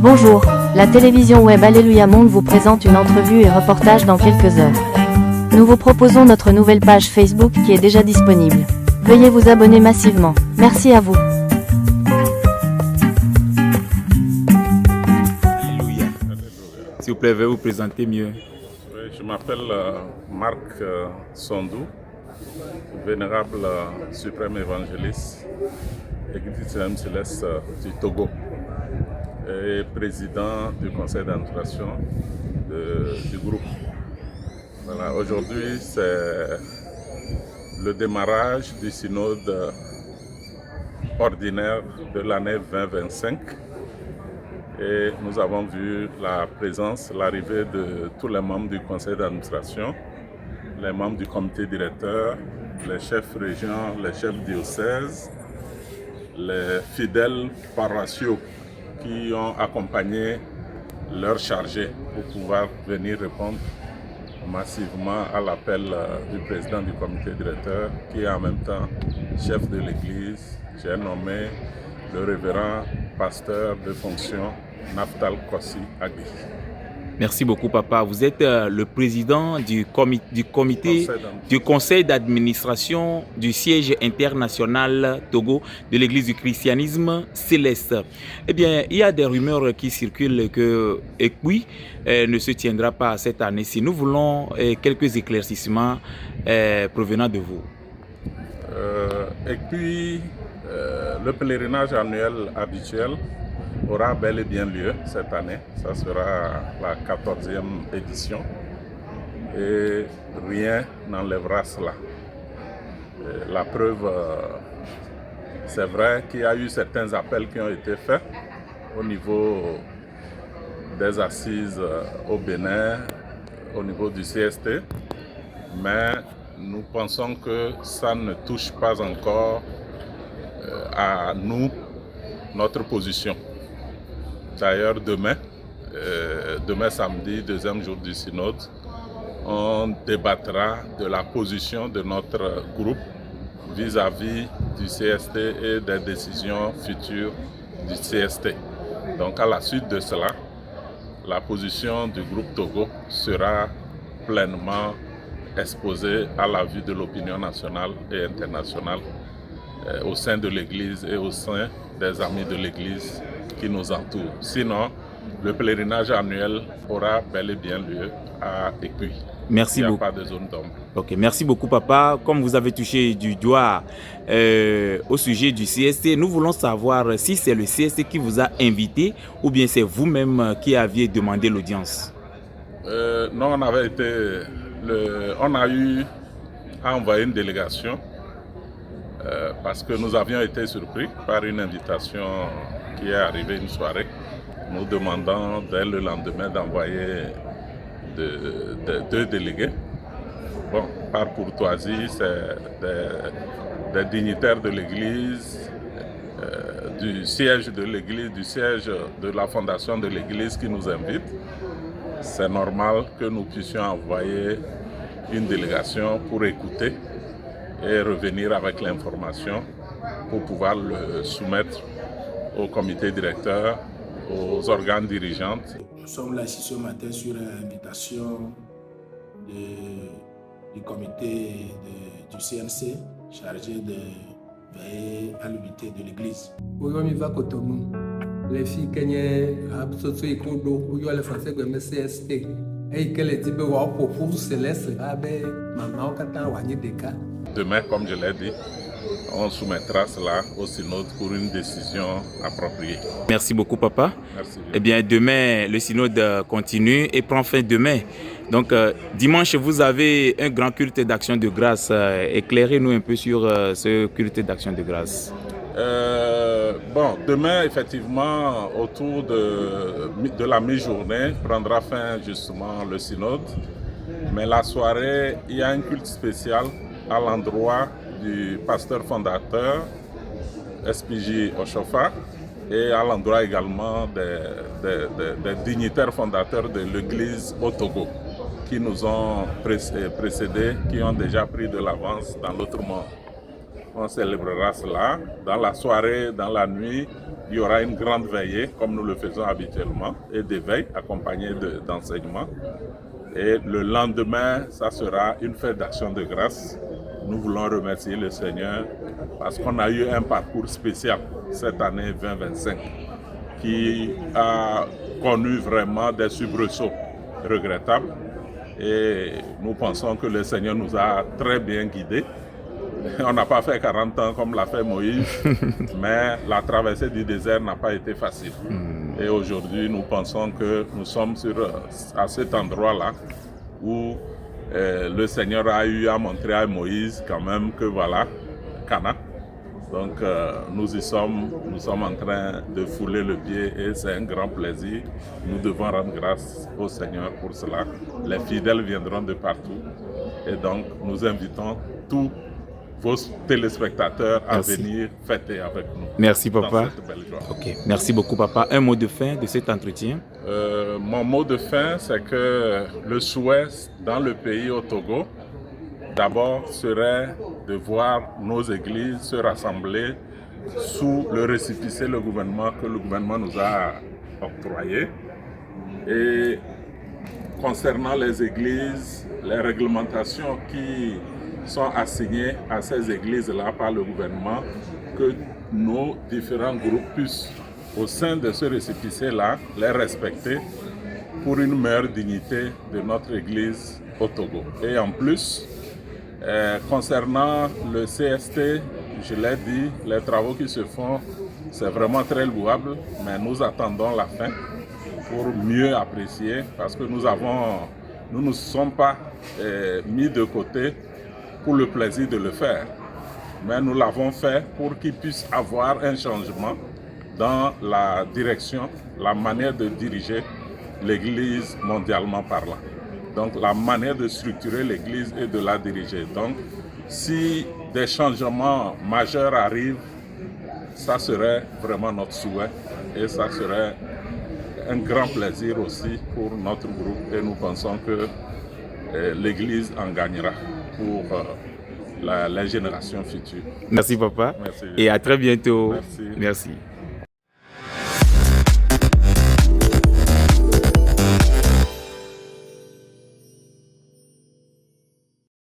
Bonjour, la télévision web Alléluia Monde vous présente une entrevue et reportage dans quelques heures. Nous vous proposons notre nouvelle page Facebook qui est déjà disponible. Veuillez vous abonner massivement. Merci à vous. Alléluia. S'il vous plaît, veuillez vous présenter mieux. Oui, je m'appelle Marc Sondou, vénérable suprême évangéliste, Église Céleste du Togo, et président du conseil d'administration du groupe. Voilà, aujourd'hui, c'est le démarrage du synode ordinaire de l'année 2025. Et nous avons vu la présence, l'arrivée de tous les membres du conseil d'administration, les membres du comité directeur, les chefs régions, les chefs diocèses, les fidèles paroissiaux qui ont accompagné leurs chargés pour pouvoir venir répondre massivement à l'appel du président du comité directeur, qui est en même temps chef de l'église. J'ai nommé le révérend pasteur de fonction Naftal Kossi Agui. Merci beaucoup, papa. Vous êtes le président du conseil d'administration du siège international Togo de l'église du christianisme céleste. Eh bien, il y a des rumeurs qui circulent que ECUI ne se tiendra pas cette année-ci. Nous voulons quelques éclaircissements provenant de vous. ECUI, le pèlerinage annuel habituel, aura bel et bien lieu cette année. Ça sera la 14e édition et rien n'enlèvera cela. La preuve, c'est vrai qu'il y a eu certains appels qui ont été faits au niveau des assises au Bénin, au niveau du CST, mais nous pensons que ça ne touche pas encore à nous, notre position. D'ailleurs, demain samedi, deuxième jour du synode, on débattra de la position de notre groupe vis-à-vis du CST et des décisions futures du CST. Donc à la suite de cela, la position du groupe Togo sera pleinement exposée à la vue de l'opinion nationale et internationale au sein de l'Église et au sein des amis de l'Église qui nous entourent. Sinon, le pèlerinage annuel aura bel et bien lieu à ECUI. Merci beaucoup. Il n'y a pas de zone d'ombre. Ok, merci beaucoup, papa. Comme vous avez touché du doigt au sujet du CST, nous voulons savoir si c'est le CST qui vous a invité ou bien c'est vous-même qui aviez demandé l'audience. Non, on a eu à envoyer une délégation parce que nous avions été surpris par une invitation qui est arrivée une soirée, nous demandant dès le lendemain d'envoyer deux délégués. Bon, par courtoisie, c'est des dignitaires de l'Église, du siège de l'Église, du siège de la fondation de l'Église qui nous invitent. C'est normal que nous puissions envoyer une délégation pour écouter et revenir avec l'information pour pouvoir le soumettre au comité directeur, aux organes dirigeants. Nous sommes là ici ce matin sur invitation du comité du CNC chargé de veiller à l'unité de l'Église. Les filles qui ont le français comme CST et que les types pour céleste, maman, demain, comme je l'ai dit, on soumettra cela au synode pour une décision appropriée. Merci beaucoup, papa. Merci. Eh bien, demain, le synode continue et prend fin demain. Donc, dimanche, vous avez un grand culte d'action de grâce. Éclairez-nous un peu sur ce culte d'action de grâce. Demain, effectivement, autour de la mi-journée, prendra fin justement le synode. Mais la soirée, il y a un culte spécial à l'endroit du pasteur fondateur SPJ Oshofa et à l'endroit également des dignitaires fondateurs de l'église au Togo qui nous ont précédés, qui ont déjà pris de l'avance dans l'autre monde. On célébrera cela dans la soirée, dans la nuit. il y aura une grande veillée, comme nous le faisons habituellement, et des veilles accompagnées d'enseignements. Et le lendemain, ça sera une fête d'action de grâce. Nous voulons remercier le Seigneur parce qu'on a eu un parcours spécial cette année 2025 qui a connu vraiment des soubresauts regrettables. Et nous pensons que le Seigneur nous a très bien guidés. On n'a pas fait 40 ans comme l'a fait Moïse, mais la traversée du désert n'a pas été facile. Et aujourd'hui, nous pensons que nous sommes à cet endroit-là où le Seigneur a eu à montrer à Moïse quand même que voilà, Cana. Donc nous sommes en train de fouler le pied et c'est un grand plaisir. Nous devons rendre grâce au Seigneur pour cela. Les fidèles viendront de partout et donc nous invitons tous vos téléspectateurs à venir fêter avec nous. Merci papa. Dans cette belle joie. Ok, merci beaucoup papa. Un mot de fin de cet entretien? Mon mot de fin, c'est que le souhait dans le pays au Togo, d'abord serait de voir nos églises se rassembler sous le récépissé que le gouvernement nous a octroyé. Et concernant les églises, les réglementations qui sont assignées à ces églises-là par le gouvernement, que nos différents groupes puissent, au sein de ce récépissé-là, les respecter pour une meilleure dignité de notre église au Togo. Et en plus, concernant le CST, je l'ai dit, les travaux qui se font, c'est vraiment très louable, mais nous attendons la fin pour mieux apprécier, parce que nous ne nous sommes pas mis de côté pour le plaisir de le faire, mais nous l'avons fait pour qu'il puisse avoir un changement dans la direction, la manière de diriger l'Église mondialement parlant. Donc la manière de structurer l'Église et de la diriger. Donc si des changements majeurs arrivent, ça serait vraiment notre souhait et ça serait un grand plaisir aussi pour notre groupe et nous pensons que l'Église en gagnera pour les générations futures. Merci papa. Merci. Et à très bientôt. Merci. Merci.